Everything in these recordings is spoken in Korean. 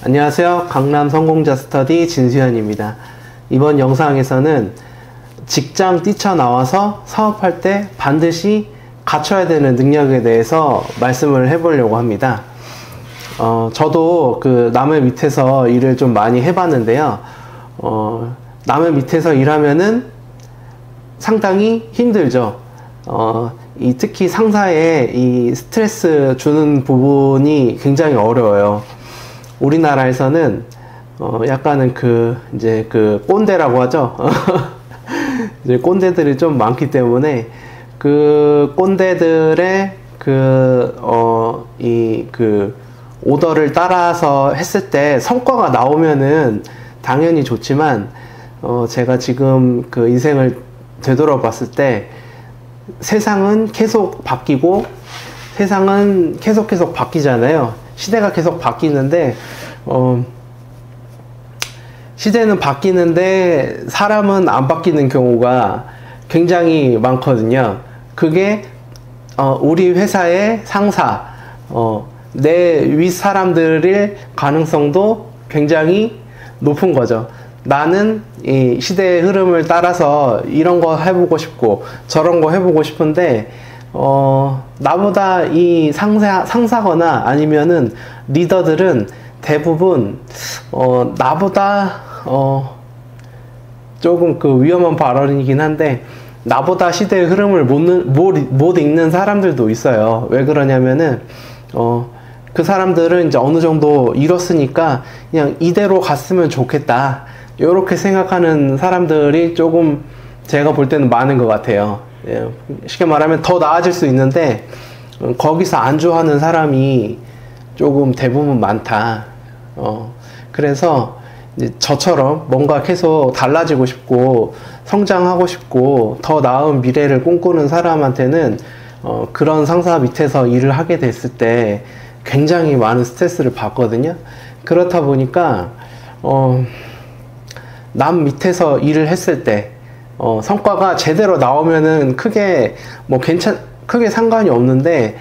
안녕하세요. 강남 성공자 스터디 진수현입니다. 이번 영상에서는 직장 뛰쳐나와서 사업할 때 반드시 갖춰야 되는 능력에 대해서 말씀을 해보려고 합니다. 저도 남의 밑에서 일을 좀 많이 해봤는데요. 남의 밑에서 일하면은 상당히 힘들죠. 특히 상사에 이 스트레스 주는 부분이 굉장히 어려워요. 우리나라에서는 약간은 이제 꼰대라고 하죠. 이제 꼰대들이 좀 많기 때문에 그 꼰대들의 오더를 따라서 했을 때 성과가 나오면은 당연히 좋지만 제가 지금 인생을 되돌아봤을 때 세상은 계속 바뀌고 세상은 계속 바뀌잖아요. 시대가 계속 바뀌는데 시대는 바뀌는데 사람은 안 바뀌는 경우가 굉장히 많거든요. 그게 우리 회사의 상사, 내 윗 사람들일 가능성도 굉장히 높은 거죠. 나는 이 시대의 흐름을 따라서 이런 거 해보고 싶고 저런 거 해보고 싶은데 나보다 이 상사거나 아니면은 리더들은 대부분 나보다 조금 위험한 발언이긴 한데 나보다 시대의 흐름을 못 읽는 사람들도 있어요. 왜 그러냐면은 그 사람들은 이제 어느 정도 이뤘으니까 그냥 이대로 갔으면 좋겠다 이렇게 생각하는 사람들이 조금 제가 볼 때는 많은 것 같아요. 쉽게 말하면 더 나아질 수 있는데 거기서 안주하는 사람이 조금 대부분 많다. 그래서 이제 저처럼 뭔가 계속 달라지고 싶고 성장하고 싶고 더 나은 미래를 꿈꾸는 사람한테는 그런 상사 밑에서 일을 하게 됐을 때 굉장히 많은 스트레스를 받거든요. 그렇다 보니까 남 밑에서 일을 했을 때 성과가 제대로 나오면은 크게 크게 상관이 없는데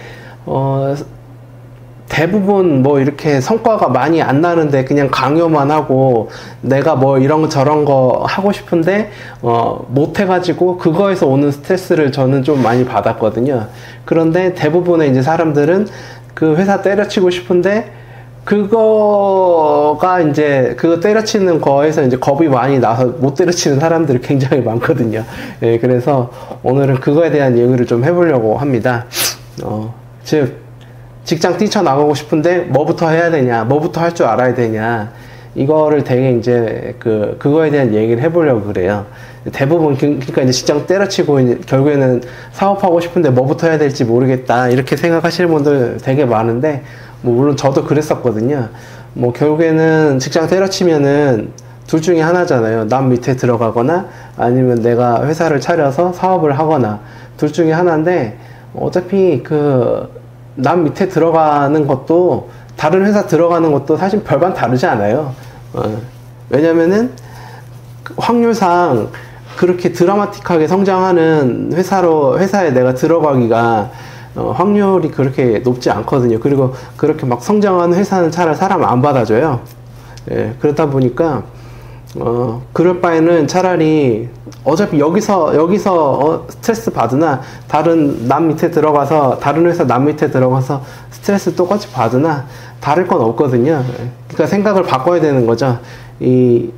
대부분 이렇게 성과가 많이 안 나는데 그냥 강요만 하고 내가 이런 거 저런 거 하고 싶은데 못 해가지고 그거에서 오는 스트레스를 저는 좀 많이 받았거든요. 그런데 대부분의 이제 사람들은 그 회사 때려치고 싶은데 그거가 이제 그거 때려치는 거에서 이제 겁이 많이 나서 못 때려치는 사람들이 굉장히 많거든요. 그래서 오늘은 그거에 대한 얘기를 좀 해보려고 합니다. 즉 직장 뛰쳐나가고 싶은데 뭐부터 해야 되냐, 뭐부터 할 줄 알아야 되냐, 이거를 되게 이제 그거에 대한 얘기를 해보려고 그래요. 대부분 그러니까 이제 직장 때려치고 이제 결국에는 사업하고 싶은데 뭐부터 해야 될지 모르겠다 이렇게 생각하시는 분들 되게 많은데 물론 저도 그랬었거든요. 결국에는 직장 때려치면은 둘 중에 하나잖아요. 남 밑에 들어가거나 아니면 내가 회사를 차려서 사업을 하거나 둘 중에 하나인데 어차피 남 밑에 들어가는 것도 다른 회사 들어가는 것도 사실 별반 다르지 않아요. 왜냐면은 확률상 그렇게 드라마틱하게 성장하는 회사에 내가 들어가기가 확률이 그렇게 높지 않거든요. 그리고 그렇게 막 성장하는 회사는 차라리 사람 안 받아줘요. 그러다 보니까 그럴 바에는 차라리 어차피 여기서 스트레스 받으나 다른 회사 남 밑에 들어가서 스트레스 똑같이 받으나 다를 건 없거든요. 그러니까 생각을 바꿔야 되는 거죠. 이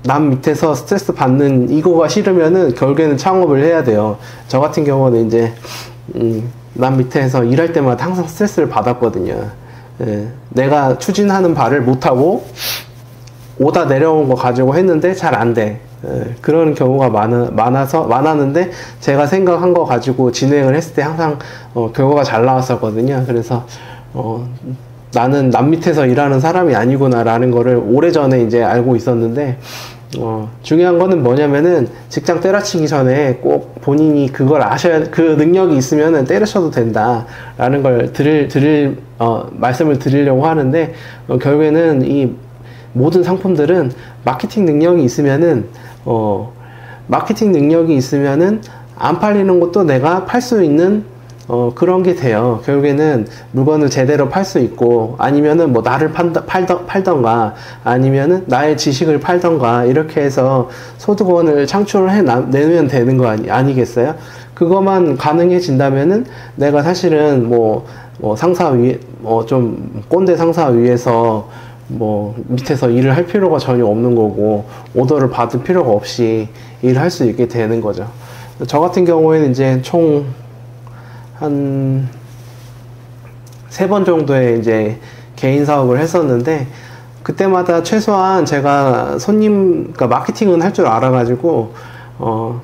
남 밑에서 스트레스 받는 이거가 싫으면은 결국에는 창업을 해야 돼요. 저 같은 경우는 이제 남 밑에서 일할 때마다 항상 스트레스를 받았거든요. 내가 추진하는 바를 못하고 오다 내려온 거 가지고 했는데 잘 안 돼. 그런 경우가 많았는데 제가 생각한 거 가지고 진행을 했을 때 항상 결과가 잘 나왔었거든요. 그래서 나는 남 밑에서 일하는 사람이 아니구나 라는 거를 오래전에 이제 알고 있었는데 중요한 거는 뭐냐면은 직장 때려치기 전에 꼭 본인이 그걸 그 능력이 있으면은 때려쳐도 된다 라는 걸 말씀을 드리려고 하는데 결국에는 이 모든 상품들은 마케팅 능력이 있으면은 안 팔리는 것도 내가 팔 수 있는 그런 게 돼요. 결국에는 물건을 제대로 팔 수 있고, 아니면은 뭐 나를 팔던가, 아니면은 나의 지식을 팔던가, 이렇게 해서 소득원을 내면 되는 거 아니겠어요? 그것만 가능해진다면은 내가 사실은 뭐 상사 위에, 좀 꼰대 상사 위에서 밑에서 일을 할 필요가 전혀 없는 거고, 오더를 받을 필요가 없이 일을 할 수 있게 되는 거죠. 저 같은 경우에는 이제 총 한 3번 정도의 이제 개인 사업을 했었는데, 그때마다 최소한 제가 그러니까 마케팅은 할 줄 알아가지고,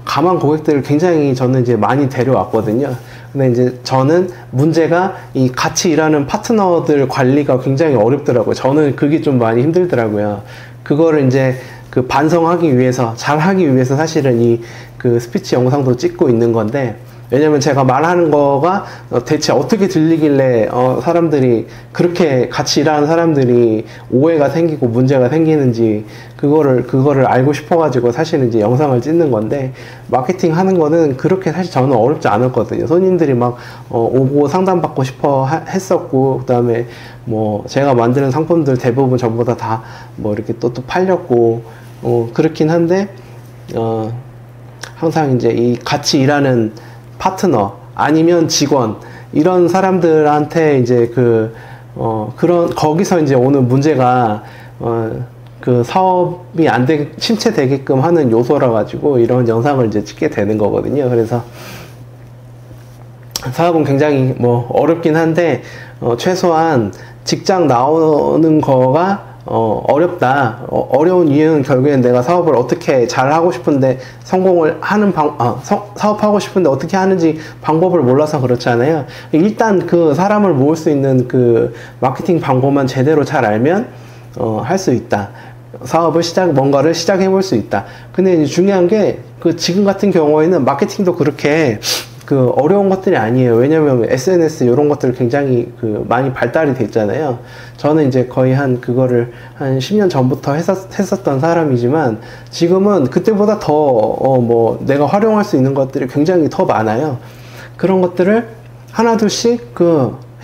가만 고객들을 굉장히 저는 이제 많이 데려왔거든요. 근데 이제 저는 문제가 이 같이 일하는 파트너들 관리가 굉장히 어렵더라고요. 저는 그게 좀 많이 힘들더라고요. 그거를 이제 그 반성하기 위해서, 잘 하기 위해서 사실은 이 그 스피치 영상도 찍고 있는 건데, 왜냐면 제가 말하는 거가 대체 어떻게 들리길래 사람들이, 그렇게 같이 일하는 사람들이 오해가 생기고 문제가 생기는지 그거를 알고 싶어가지고 사실은 이제 영상을 찍는 건데, 마케팅 하는 거는 그렇게 사실 저는 어렵지 않았거든요. 손님들이 막 오고 상담받고 싶어 했었고, 그 다음에 뭐 제가 만드는 상품들 대부분 전부 다 뭐 이렇게 또 팔렸고, 그렇긴 한데 항상 이제 이 같이 일하는 파트너 아니면 직원, 이런 사람들한테 이제 거기서 이제 오는 문제가 그 사업이 침체되게끔 하는 요소라 가지고 이런 영상을 이제 찍게 되는 거거든요. 그래서 사업은 굉장히 어렵긴 한데, 최소한 직장 나오는 거가 어렵다. 어려운 이유는 결국엔 내가 사업을 어떻게 잘 하고 싶은데, 사업하고 싶은데 어떻게 하는지 방법을 몰라서 그렇잖아요. 일단 그 사람을 모을 수 있는 그 마케팅 방법만 제대로 잘 알면, 할 수 있다. 뭔가를 시작해 볼 수 있다. 근데 이제 중요한 게, 지금 같은 경우에는 마케팅도 그렇게 어려운 것들이 아니에요. 왜냐면 SNS 이런 것들 굉장히 많이 발달이 됐잖아요. 저는 이제 거의 그거를 한 10년 전부터 했었던 사람이지만, 지금은 그때보다 더 내가 활용할 수 있는 것들이 굉장히 더 많아요. 그런 것들을 하나둘씩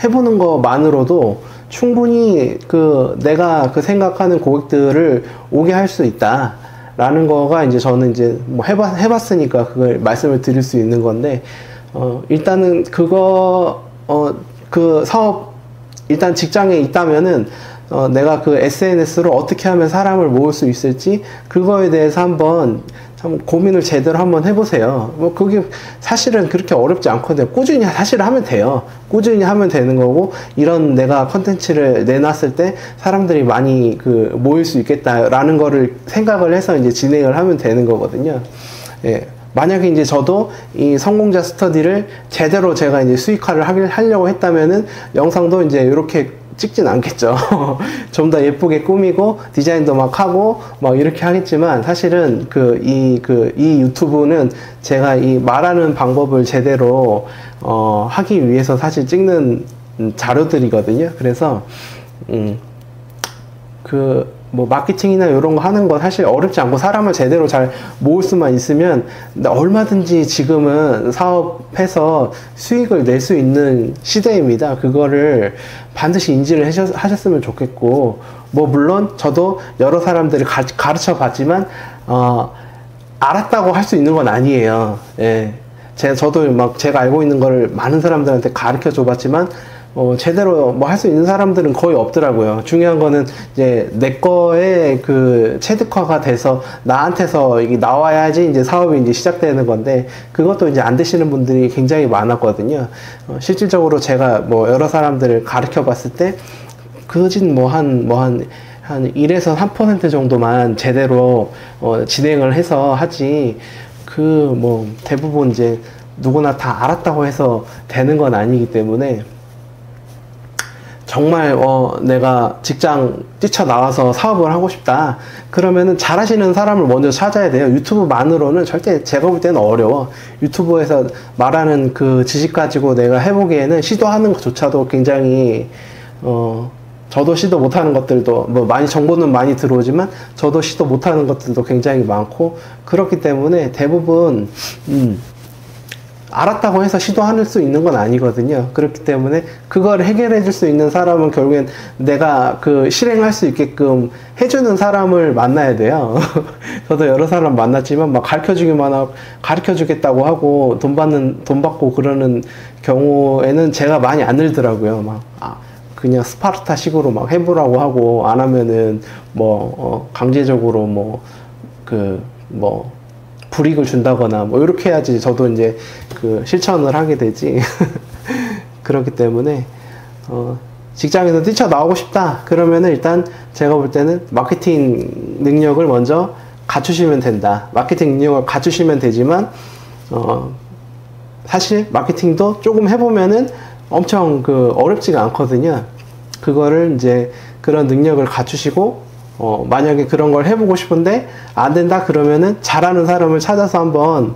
해보는 것만으로도 충분히 내가 생각하는 고객들을 오게 할 수 있다 라는 거가 이제 저는 이제 해봤으니까 그걸 말씀을 드릴 수 있는 건데, 일단은 사업, 일단 직장에 있다면은, 내가 SNS로 어떻게 하면 사람을 모을 수 있을지, 그거에 대해서 한번 참 고민을 제대로 한번 해보세요. 그게 사실은 그렇게 어렵지 않거든요. 꾸준히 사실 하면 돼요. 꾸준히 하면 되는 거고, 이런 내가 컨텐츠를 내놨을 때 사람들이 많이 모일 수 있겠다라는 거를 생각을 해서 이제 진행을 하면 되는 거거든요. 예. 만약에 이제 저도 이 성공자 스터디를 제대로 제가 이제 수익화를 하려고 했다면은, 영상도 이제 이렇게 찍진 않겠죠. 좀 더 예쁘게 꾸미고 디자인도 막 하고 막 이렇게 하겠지만, 사실은 이 유튜브는 제가 이 말하는 방법을 제대로 하기 위해서 사실 찍는 자료들이거든요. 그래서 마케팅이나 이런 거 하는 건 사실 어렵지 않고, 사람을 제대로 잘 모을 수만 있으면 얼마든지 지금은 사업해서 수익을 낼 수 있는 시대입니다. 그거를 반드시 인지를 하셨으면 좋겠고, 물론 저도 여러 사람들을 가르쳐 봤지만, 알았다고 할 수 있는 건 아니에요. 예. 저도 제가 알고 있는 거를 많은 사람들한테 가르쳐 줘봤지만, 제대로 할 수 있는 사람들은 거의 없더라고요. 중요한 거는 이제 내 거에 체득화가 돼서 나한테서 이게 나와야지 이제 사업이 이제 시작되는 건데, 그것도 이제 안 되시는 분들이 굉장히 많았거든요. 실질적으로 제가 여러 사람들을 가르쳐 봤을 때, 한 1에서 3% 정도만 제대로 진행을 해서 하지, 대부분 이제 누구나 다 알았다고 해서 되는 건 아니기 때문에, 정말 내가 직장 뛰쳐나와서 사업을 하고 싶다 그러면은 잘하시는 사람을 먼저 찾아야 돼요. 유튜브만으로는 절대, 제가 볼 때는 어려워. 유튜브에서 말하는 지식 가지고 내가 해보기에는, 시도하는 것조차도 굉장히 저도 시도 못하는 것들도 정보는 많이 들어오지만 저도 시도 못하는 것들도 굉장히 많고, 그렇기 때문에 대부분 알았다고 해서 시도할 수 있는 건 아니거든요. 그렇기 때문에 그걸 해결해 줄 수 있는 사람은 결국엔 내가 그 실행할 수 있게끔 해주는 사람을 만나야 돼요. 저도 여러 사람 만났지만 막 가르쳐 주겠다고 하고 돈 받고 그러는 경우에는 제가 많이 안 늘더라고요. 그냥 스파르타식으로 막 해보라고 하고, 안 하면은 강제적으로 불이익을 준다거나 이렇게 해야지 저도 이제 그 실천을 하게 되지. 그렇기 때문에 직장에서 뛰쳐나오고 싶다 그러면은 일단 제가 볼 때는 마케팅 능력을 먼저 갖추시면 된다. 마케팅 능력을 갖추시면 되지만 사실 마케팅도 조금 해보면은 엄청 어렵지가 않거든요. 그거를 이제 그런 능력을 갖추시고 만약에 그런 걸 해보고 싶은데 안 된다 그러면은 잘하는 사람을 찾아서 한번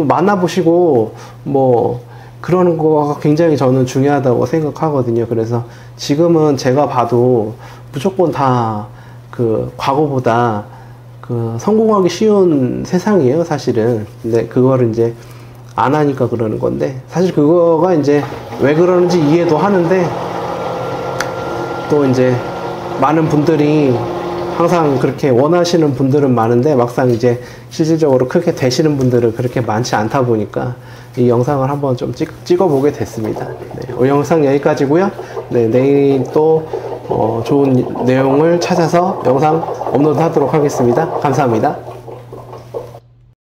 만나보시고 그러는 거가 굉장히 저는 중요하다고 생각하거든요. 그래서 지금은 제가 봐도 무조건 다 과거보다 성공하기 쉬운 세상이에요, 사실은. 근데 그거를 이제 안 하니까 그러는 건데, 사실 그거가 이제 왜 그러는지 이해도 하는데, 또 이제 많은 분들이 항상 그렇게 원하시는 분들은 많은데 막상 이제 실질적으로 크게 되시는 분들은 그렇게 많지 않다 보니까 이 영상을 한번 좀 찍어보게 됐습니다. 네, 오늘 영상 여기까지고요. 네, 내일 또 좋은 내용을 찾아서 영상 업로드 하도록 하겠습니다. 감사합니다.